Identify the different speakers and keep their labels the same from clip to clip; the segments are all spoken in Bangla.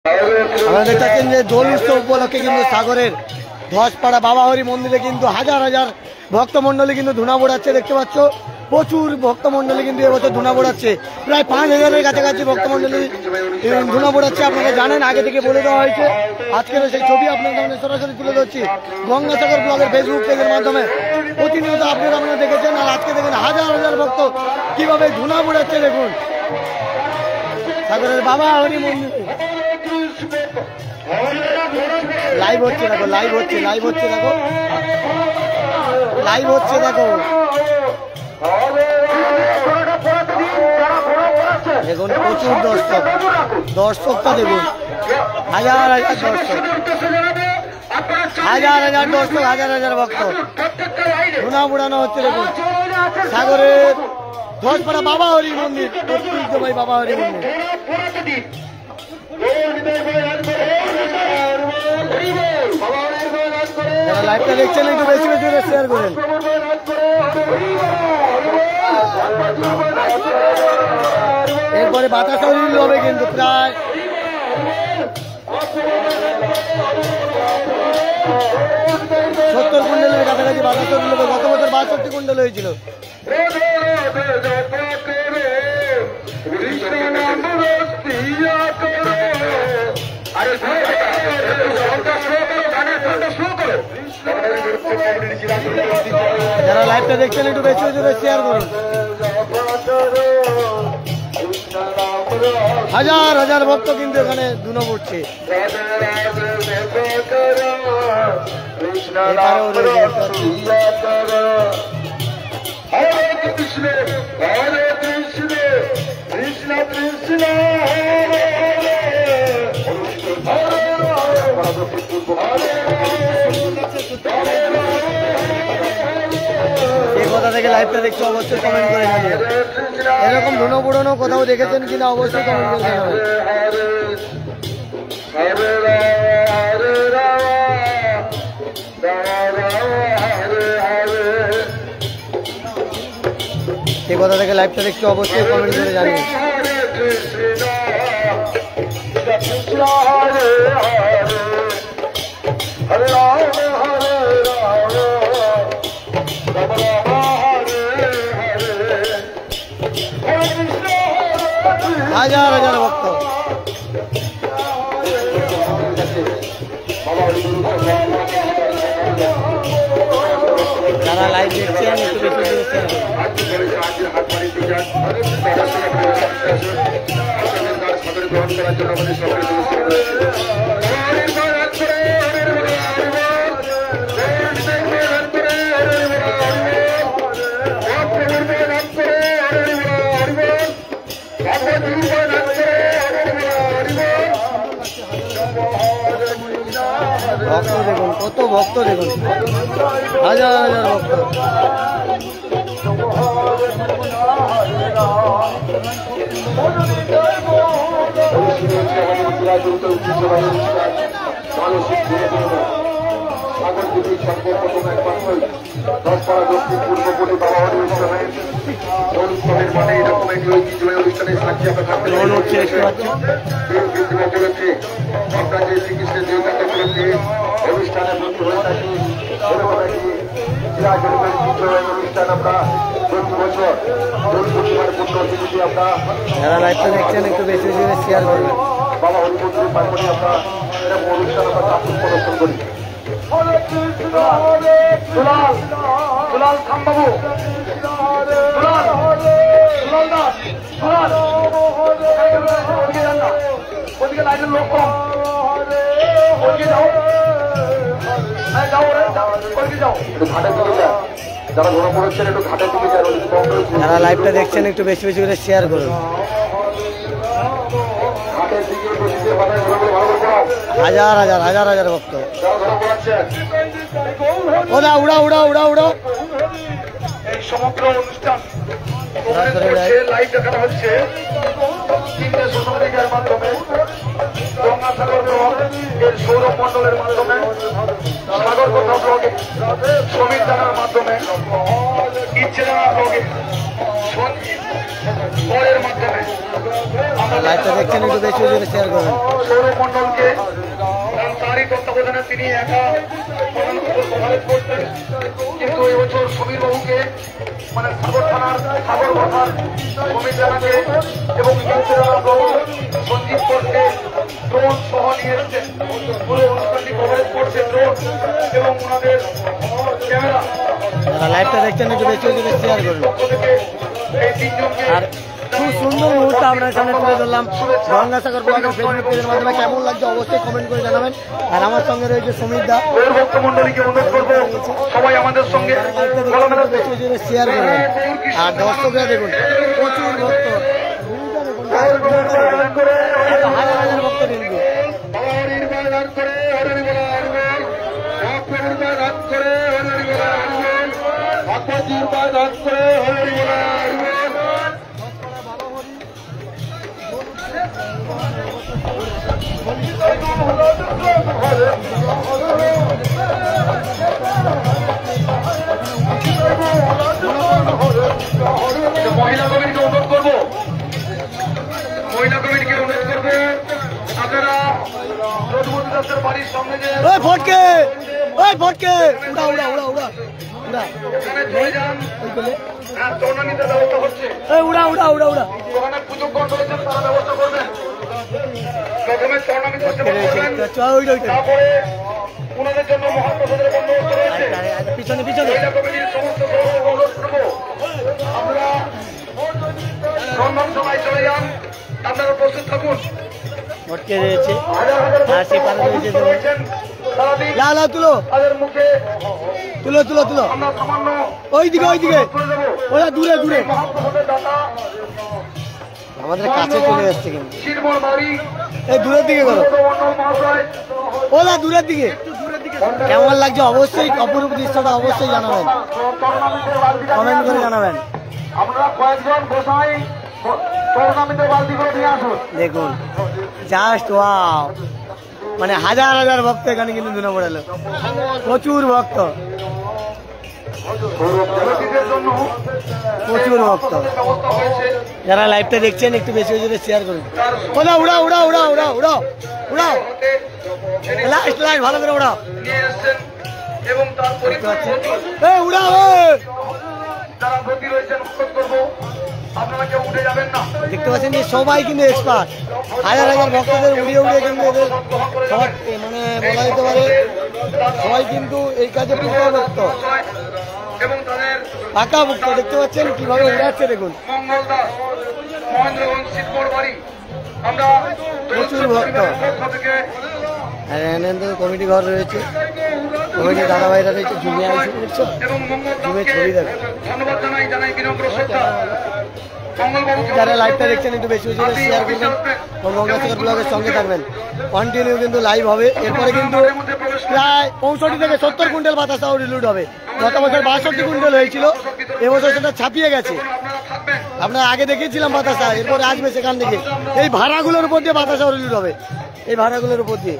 Speaker 1: আপনারা দেখতে পাচ্ছেন যে দোল উৎসব উপলক্ষে কিন্তু সাগরের ধসপাড়া বাবা হরি মন্দিরে কিন্তু হাজার হাজার ভক্তমণ্ডলী কিন্তু ধুনা বোড়াচ্ছে। দেখতে পাচ্ছ প্রচুর ভক্তমণ্ডলী কিন্তু এবছর ধুনা বোড়াচ্ছে, প্রায় 5000-এর কাছাকাছি ভক্তমণ্ডলী ধুনা বোড়াচ্ছে। আপনারা জানেন, আগে থেকে বলে দেওয়া হয়েছে। আজকের সেই ছবি আপনাদের সামনে সরাসরি তুলে ধরছি গঙ্গাসাগর ব্লগের ফেসবুক পেজের মাধ্যমে। প্রতিনিয়ত আপনারা দেখেছেন, আর আজকে দেখেন হাজার হাজার ভক্ত কিভাবে ধুনা বোড়াচ্ছে। দেখুন সাগরের বাবা হরি মন্দির লাইভ হচ্ছে, দেখো লাইভ হচ্ছে, লাইভ হচ্ছে, দেখো লাইভ হচ্ছে, দেখো দেখুন প্রচুর দর্শক, দর্শকটা দেখুন হাজার হাজার দর্শক, হাজার হাজার দর্শক, হাজার হাজার ভক্ত ধুনা বুড়ানো হচ্ছে। দেখুন সাগরের ধসপাড়া বাবা হরি মন্দির, ঐতিহ্যবাহী বাবা হরি মন্দির। যারা লাইভটা দেখছেন একটু বেশি বেশি করে শেয়ার করেন। এরপরে বাতাসা উড়িল হবে কিন্তু প্রায় 70 কুইন্টালের কাছাকাছি বাতাসা উড়িল হবে। গত বছর 62 কুইন্টাল হয়েছিল। যারা লাইভটা দেখছেন একটু বেশি বেশি করে শেয়ার করুন। হাজার হাজার ভক্ত কিন্তু এখানে ধুনো পড়ছে। এই কথা থেকে লাইভটা দেখতে অবশ্যই কমেন্ট করে জানিয়ে। এরকম ধুনো পুরনো কোথাও দেখেছেন কিনা অবশ্যই কমেন্ট করে জানাবেন। এই কথা থেকে লাইভটা দেখতে অবশ্যই কমেন্ট করে জানিয়ে। হাজার হাজার ভক্ত যারা লাইভ দেখছেন একটু বেশি ভক্ত দেখুন, কত ভক্ত দেখুন, হাজার হাজার ভক্ত। যারা লাইভটা দেখছেন একটু বেশি বেশি করে শেয়ার করবেন। বাবা হরি মন্দিরের পার্বণে আমরা এরকম অনুষ্ঠান আমরা চাকরি প্রদর্শন করি। দুলাল খামবাবু, ওদিকে লাইনের লোক কম, ওদিকে যাও, যারা লাইভটা দেখছেন একটু বেশি বেশি করে শেয়ার করুন। হাজার হাজার হাজার হাজার ভক্ত। ওরা উড়া উড়া উড়া উড়া এই সমগ্র অনুষ্ঠান লাইভ দেখানো হচ্ছে সোশ্যাল মিডিয়ার মাধ্যমে, গঙ্গাসাগর এর সৌরভ মন্ডলের মাধ্যমে, সাগর কথা ব্লগে, সমীর জানার মাধ্যমে, ইচ্ছে জানার ব্লগে,
Speaker 2: করের মাধ্যমে
Speaker 1: লাইভটা দেখছেন একটু বেশি বেশি শেয়ার করবেন।
Speaker 2: সৌরভ মন্ডলকে তারই তত্ত্বাবধানে তিনি একা কভারেজ করতেন, কিন্তু এবছর সমীর বাবুকে মানে সাগর থানার সাগর ভাষার সমীর জানাকে এবং সঞ্জীব করতে ড্রোন সহ নিয়ে এসছেন, পুরো অনুষ্ঠানটি কভারেজ করছে ড্রোন এবং ওনাদের ক্যামেরা।
Speaker 1: যারা লাইভটা দেখছেন একটু বেশি বেশি শেয়ার করবেন।
Speaker 2: এই তিনজনকে
Speaker 1: আর খুব সুন্দর মুহূর্ত আপনার সামনে তুলে ধরলাম গঙ্গাসাগর ব্লগের ফেসবুক পেজের মাধ্যমে। কেমন লাগছে অবশ্যই কমেন্ট করে জানাবেন। আর আমার সঙ্গে রয়েছে সমীর দা।
Speaker 2: ভক্তমন্ডলীকে অনুরোধ করবো সবাই আমাদের সঙ্গে
Speaker 1: শেয়ার করবেন। আর দর্শকরা দেখুন প্রচুর ভক্ত, হাজার হাজার ভক্ত কিন্তু।
Speaker 2: মহিলা কমিটিকে অনুরোধ করবো, আপনারা রঘুপতি দাসের বাড়ির সামনে যে
Speaker 1: ওই ফটকে, ওই ফটকে উড়া উড়া উড়া উড়া উড়া
Speaker 2: ওখানে চলে যান। হ্যাঁ, টুর্নামেন্টের ব্যবস্থা হচ্ছে,
Speaker 1: এই উড়া উড়া উড়া উড়া।
Speaker 2: ওখানে পুজো রয়েছেন, তারা ব্যবস্থা করবেন। প্রথমে টুর্নামেন্ট হচ্ছে, তারপরে ওনাদের জন্য মহাপ্রসাদের বন্দোবস্ত রয়েছে।
Speaker 1: পিছনে পিছনে
Speaker 2: মহিলা কমিটির সমস্ত সদস্যকে অনুরোধ করবো, আমরা রন্ধন সভায় চলে যান, আপনারা প্রস্তুত থাকুন।
Speaker 1: ফটকে রয়েছে
Speaker 2: হাজার হাজার
Speaker 1: আর সে পারে রয়েছে
Speaker 2: রয়েছেন সারাদিন,
Speaker 1: লা লা তুলো
Speaker 2: তাদের মুখে
Speaker 1: তুলো তুলো তুলো
Speaker 2: আমরা সামান্য
Speaker 1: ওইদিকে ওইদিকে
Speaker 2: তুলে দেবো।
Speaker 1: ওরা দূরে দূরে
Speaker 2: মহাপ্রসাদের দাতা
Speaker 1: আমাদের কাছে চলে আসছে কিন্তু।
Speaker 2: শিরমোর বাড়ি
Speaker 1: এই দূরের দিকে করো,
Speaker 2: মন্ডল মহাশয়,
Speaker 1: ওলা দূরের দিকে। কেমন লাগছে অবশ্যই অপরূপ দৃশ্যটা অবশ্যই জানাবেন,
Speaker 2: টুর্নামেন্টের বালতিটা
Speaker 1: কমেন্ট করে জানাবেন।
Speaker 2: আপনারা কয়েকজন বসাই টুর্নামেন্টের বালতিগুলো নিয়ে আসুন।
Speaker 1: দেখুন জাস্ট ওয়াও, মানে হাজার হাজার ভক্ত এখানে কিন্তু ধুনা পড়ালো, প্রচুর ভক্ত,
Speaker 2: ব্যক্তিদের জন্য
Speaker 1: প্রচুর ভক্ত।
Speaker 2: ব্যবস্থা হয়েছে,
Speaker 1: যারা লাইভটা দেখছেন একটু বেশি বেশি শেয়ার করুন। ওলা উড়া উড়া উড়া উড়া উড়া উড়াও, লাস্ট লাস্ট ভালো করে উড়াও।
Speaker 2: নিয়ে এসছেন এবং তার
Speaker 1: এই উড়াও,
Speaker 2: যারা ভর্তি রয়েছেন অনুরোধ করবো আপনারা কেউ উঠে যাবেন না।
Speaker 1: দেখতে পাচ্ছেন যে সবাই কিন্তু এক্সপার্ট, হাজার হাজার ভক্তদের উড়িয়ে উড়িয়ে কিন্তু এদের সবার মানে বলা যেতে পারে সবাই কিন্তু এই কাজে পুরো ভক্ত,
Speaker 2: এবং তাদের
Speaker 1: পাকা ভক্ত। দেখতে পাচ্ছেন কিভাবে উড়াচ্ছে দেখুন,
Speaker 2: মঙ্গল দাস মহেন্দ্রগঞ্জ শিবপুর বাড়ি। আমরা
Speaker 1: প্রচুর ভক্ত।
Speaker 2: পক্ষ থেকে
Speaker 1: আর এখানে তো কমিটি ঘর রয়েছে, কমিটি দাদাভাইরা রয়েছে, জুনিয়া হিসেবে দেখছো
Speaker 2: এবং মঙ্গল
Speaker 1: জুমে
Speaker 2: দাসকে
Speaker 1: ছবি দেখো।
Speaker 2: ধন্যবাদ জানাই বিনম্র শ্রদ্ধা। মঙ্গলবাবুকে
Speaker 1: যারা লাইভটা দেখছেন একটু বেশি বেশি শেয়ার করবেন এবং গঙ্গাসাগর ব্লগের সঙ্গে থাকবেন। কন্টিনিউ কিন্তু লাইভ হবে, এরপরে কিন্তু প্রায় 65 থেকে 70 কুইন্টাল বাতাসা রিলুট হবে। গত বছর 62 কুইন্টাল হয়েছিল, এবছর সেটা ছাপিয়ে গেছে।
Speaker 2: আপনারা থাকবেন।
Speaker 1: আপনারা আগে দেখেছিলাম বাতাসা, এরপরে আসবে সেখান থেকে। এই ভাড়াগুলোর উপর দিয়ে বাতাসা রিলুট হবে, এই ভাড়াগুলোর উপর দিয়ে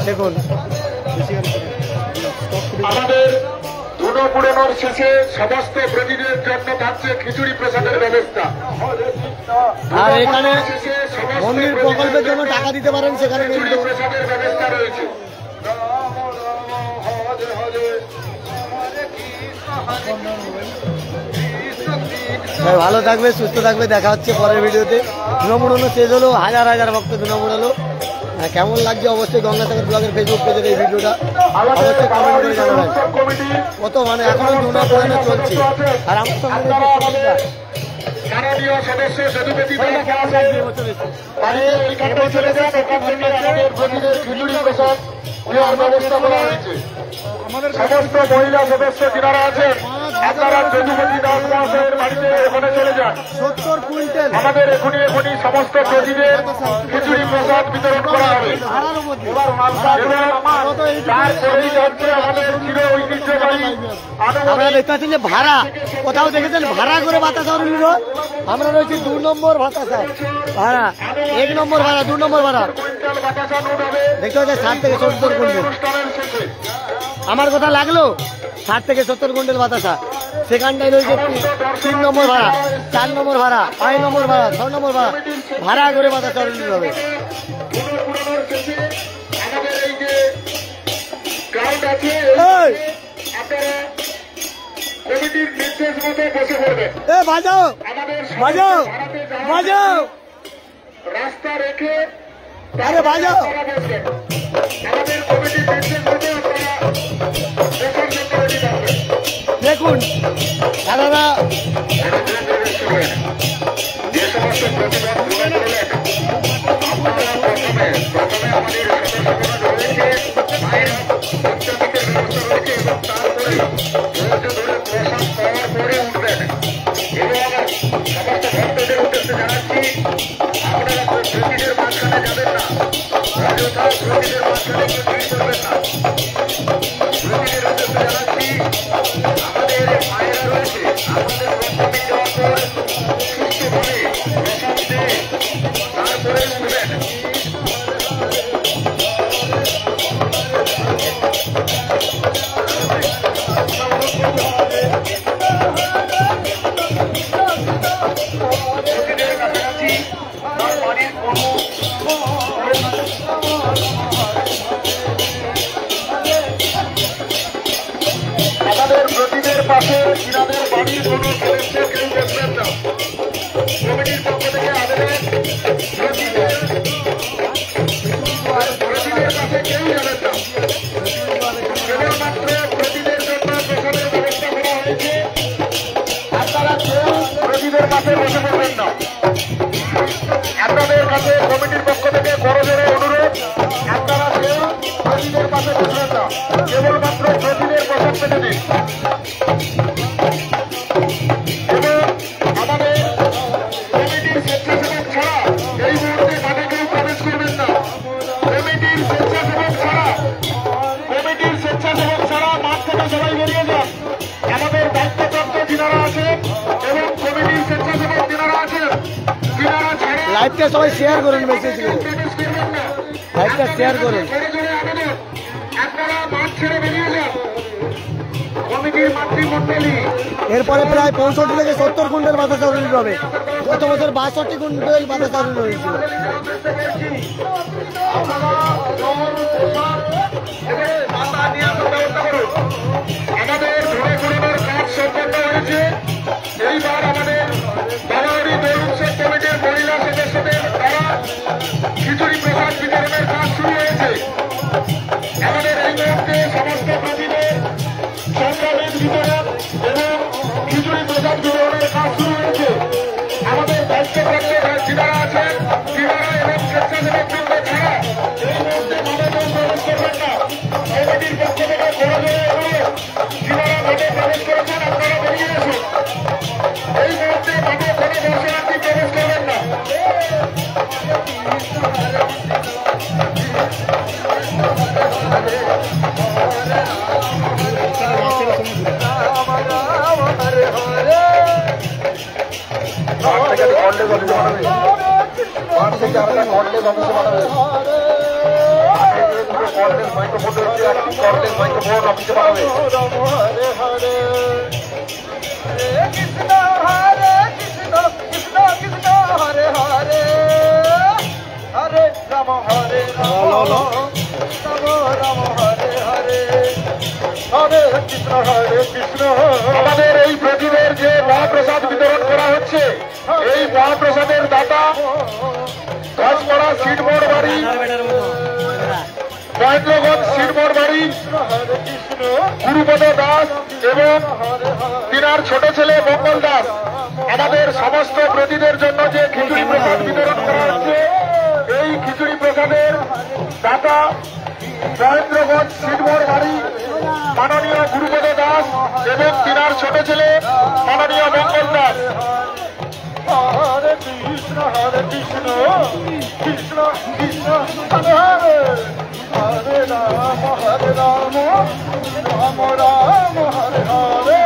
Speaker 1: দেখুন।
Speaker 2: আমাদের ধুনো পুড়ানোর শেষে সমস্ত ব্রজীদের জন্য থাকছে খিচুড়ি প্রসাদের ব্যবস্থা।
Speaker 1: আর এখানে
Speaker 2: শেষে সমস্ত
Speaker 1: মন্দির প্রকল্পের জন্য টাকা দিতে পারেন, সেখানে
Speaker 2: খিচুড়ি
Speaker 1: কিন্তু
Speaker 2: প্রসাদের ব্যবস্থা রয়েছে।
Speaker 1: ভাই ভালো থাকবে, সুস্থ থাকবে, দেখা হচ্ছে পরের ভিডিওতে। ধুনো পুড়ানো শেষ হলো, হাজার হাজার ভক্ত ধুনো পুড়ালো। কেমন লাগছে অবশ্যই গঙ্গাসাগর ব্লগের ফেসবুক পেজের এই ভিডিওটা অবশ্যই কমেন্ট করে জানাবেন। কত মানে এখনো ধুনো পুড়ানো চলছে। আর আমার সঙ্গে
Speaker 2: মাননীয় সদস্য সেতুপতি ব্যাংকে আছেন, তাদের এইখান থেকে চলে যান, ওখান থেকে আমাদের ব্রজীদের খিচুড়ি প্রসাদ দেওয়ার ব্যবস্থা করা হয়েছে। সমস্ত মহিলা সদস্য যারা আছেন আপনারা সেতুপতি দাস মহাশয়ের বাড়িতে ওখানে চলে যান।
Speaker 1: 70 কুইন্টাল
Speaker 2: আমাদের এখনই সমস্ত ব্রজীদের খিচুড়ি প্রসাদ বিতরণ করা হবে। তারপরেই যাচ্ছে আমাদের চির ঐতিহ্যবাহী
Speaker 1: আপনারা দেখতে পাচ্ছেন যে ভাড়া, কোথাও দেখেছেন ভাড়া করে বাতাসা উড়িল। আমরা রয়েছি 2 নম্বর বাতাসায়, ভাড়া 1 নম্বর ভাড়া, 2 নম্বর ভাড়া।
Speaker 2: কুইন্টাল বাতাসা নোট হবে
Speaker 1: দেখতে পাচ্ছেন 60 থেকে 70 কুইন্টাল।
Speaker 2: অনুষ্ঠানের শেষে।
Speaker 1: আমার কথা লাগলো, 60 থেকে 70 কুইন্টাল বাতাসা। সেখানটায় রয়েছে 3 নম্বর ভাড়া, 4 নম্বর ভাড়া, 5 নম্বর ভাড়া, 6 নম্বর ভাড়া, ভাড়া করে বাধা চলতে হবে।
Speaker 2: পুনর্পুরনোর শেষে আমাদের এই যে গ্রাউন্ড আছে, আপনারা কমিটির নির্দেশ মতো বসে পড়বেন।
Speaker 1: বাজাও
Speaker 2: আমাদের
Speaker 1: বাজাও বাজাও,
Speaker 2: রাস্তা রেখে
Speaker 1: আরে বাজাও।
Speaker 2: বসবেন। আমাদের কমিটির নির্দেশ মতো আপনারা বসার জন্য রেডি থাকবেন।
Speaker 1: দেখুন দাদারা
Speaker 2: যে সমস্ত প্রতিবাদ তুলে ধরলেন, আপনারা প্রথমে আমাদের সদস্যরা রয়েছে, আইন পঞ্চায়েতের ব্যবস্থা রয়েছে এবং তারপরে ধৈর্য ধরে প্রশাসন পাওয়ার পরে উঠবেন। এবং সমস্ত ভক্তদের উদ্দেশ্যে জানাচ্ছি, আপনারা প্রতিদের মাঝখানে যাবেন না, অযথা প্রতিদের মাঝখানে কেউ ভিড় করবেন না। প্রতিদের উদ্দেশ্যে জানাচ্ছি, আমাদের মায়েরা রয়েছে, আমাদের রক্তদান দেওয়ার পর সুস্থভাবে প্রসাদ দিয়ে তারপরে উঠবেন। প্রতিদের কাছাকাছি তার বাড়ির কোনো আমাদের প্রতিদের পাশে ইনাদের বাড়ির কোনো সদস্য কেউ বসবেন না। কমিটির পক্ষ থেকে আবেদন, প্রতিদের পাশে কেউ যাবেন না। কেবলমাত্র প্রতিদের জন্য প্রসাদের ব্যবস্থা করা হয়েছে, আপনারা কেউ প্রতিদের পাশে বসে পড়বেন না। আপনাদের কাছে কমিটির পক্ষ থেকে বড় জোরে অনুরোধ, আপনারা কেউ প্রতিদের পাশে বসবেন না, কেবলমাত্র প্রতিদের প্রসাদ পেতে দিন। এবং আমাদের কমিটির স্বেচ্ছাসেবক ছাড়া এই মুহূর্তে মাঠে কেউ প্রবেশ করবেন না। কমিটির স্বেচ্ছাসেবক ছাড়া মাঠ থেকে সবাই বেরিয়ে যান। আমাদের দায়িত্বপ্রাপ্ত যিনারা আছেন এবং কমিটির স্বেচ্ছাসেবক যিনারা আছেন, যিনারা ছাড়া
Speaker 1: লাইভটা সবাই শেয়ার করুন, মেসেজ করে
Speaker 2: প্রবেশ করবেন না।
Speaker 1: লাইভটা শেয়ার করুন।
Speaker 2: জোরে জোরে আবেদন, আপনারা মাঠ ছেড়ে বেরিয়ে যান। কমিটির মাতৃমণ্ডলী
Speaker 1: এরপরে প্রায় 65 থেকে 70 কুইন্টাল বাধা চাউল হবে। গত বছর 62 কুইন্টাল বাধা চাউল হয়েছিল।
Speaker 2: আমাদের ঘুরে ঘুরানোর কাজ সম্পন্ন হয়েছে। এইবার আমাদের বাবাউড়ি দোল উৎসব কমিটির মহিলা সদস্যদের দ্বারা খিচুড়ি প্রসাদ বিতরণের কাজ শুরু হয়েছে। আমাদের এই মুহূর্তে সমস্ত প্রতিদের সংগ্রামের বিতরণ এবং খিচুড়ি প্রসাদ বিতরণের কাজ শুরু হয়েছে। আমাদের দায়িত্বপ্রাপ্ত যিনারা আছেন, যিনারা এবং স্বেচ্ছাসেবক বৃন্দ ছাড়া এই মুহূর্তে মাঠে কেউ প্রবেশ করবেন না। কমিটির পক্ষ থেকে বড় জোরে অনুরোধ, যিনারা মাঠে প্রবেশ করেছেন আপনারা বেরিয়ে আসুন। এই মুহূর্তে মাঠে কোনো দর্শনার্থী প্রবেশ করবেন না। আমাদের এই প্রতিদের যে মহাপ্রসাদ বিতরণ করা হচ্ছে, এই মহাপ্রসাদের দাতা গাছপাড়া সিটমোড় বাড়ি, মহেন্দ্রগঞ্জ সিটমোড় বাড়ি গুরুপদ দাস এবং তিনার ছোট ছেলে মঙ্গল দাস। আমাদের সমস্ত প্রতিদের জন্য যে খিচুড়ি প্রসাদ বিতরণ করা হচ্ছে, এই খিচুড়ি প্রসাদের দাতা মহেন্দ্রগঞ্জ সিটমোড় বাড়ি মাননীয় গুরুপদ দাস এবং তিনার ছোট ছেলে মাননীয় মঙ্গল দাস। হরে কৃষ্ণ কৃষ্ণ কৃষ্ণ হরে হরে, হরে রাম রাম রাম হরে হরে,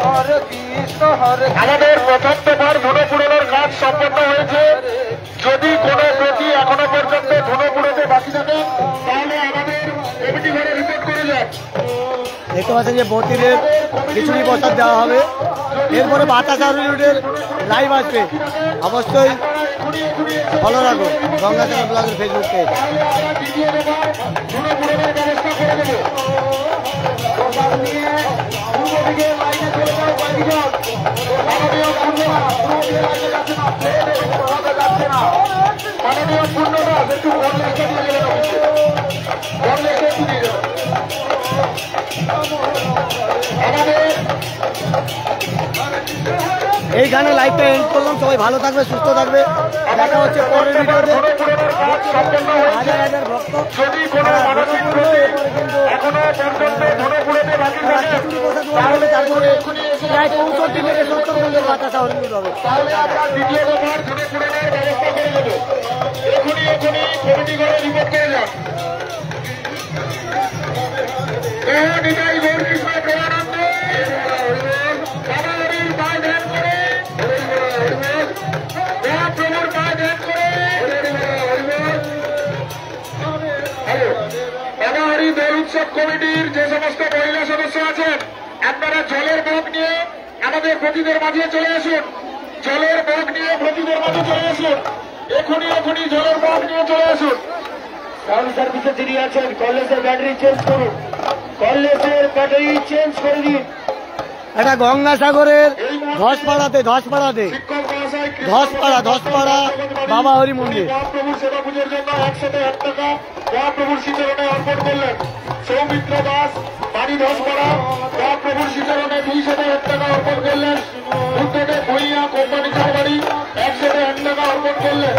Speaker 2: হরে কৃষ্ণ হরে। আমাদের প্রথম দফার ধুনো পুরোনোর কাজ সম্পন্ন হয়েছে। যদি কোনো প্রতি এখনো পর্যন্ত ধুনো পুরোতে বাকি থাকে, তাহলে আমাদের কমিটি ঘরে রিপোর্ট করে যান।
Speaker 1: দেখতে পাচ্ছেন যে বতিদের খিচুড়ি প্রসাদ দেওয়া হবে। এরপরে বাতাসা রুটের লাইভ আসবে, অবশ্যই ফলো রাখো গঙ্গাসাগর ব্লগের ফেসবুক পেজ। এইখানে লাইভটা এন্ড করলাম। সবাই ভালো থাকবে, সুস্থ থাকবে, দেখা হচ্ছে পরের ভিডিওতে। হাজার হাজার ভক্ত তারপরে প্রায় 65 থেকে 70 ঘন্টার বাতাসা হরিণুট হবে।
Speaker 2: উৎসব কমিটির যে সমস্ত মহিলা সদস্য আছেন, আপনারা জলের মগ নিয়ে আমাদের ব্রতীদের মাঝে চলে আসুন। জলের মগ নিয়ে ব্রতীদের মাঝে চলে আসুন। এখনই জলের মগ নিয়ে চলে আসুন। সাউন্ড সার্ভিসে যিনি আছেন, কলেজের ব্যাটারি চেঞ্জ করুন, কলেজের ব্যাটারি চেঞ্জ করে দিন।
Speaker 1: এটা গঙ্গাসাগরের ধসপাড়া বাবা হরি মন্দির।
Speaker 2: মহাপ্রভুর সেবা পুজোর জন্য 101 টাকা মহাপ্রভুর শ্রীচরণে অর্পণ করলেন সৌমিত্র দাস, বাড়ি ধসপাড়া। মহাপ্রভুর শ্রীচরণে 201 টাকা অর্পণ করলেন বুদ্ধদেব ভূঁইয়া, কোম্পানি চারবাড়ি, 101 টাকা অর্পণ করলেন।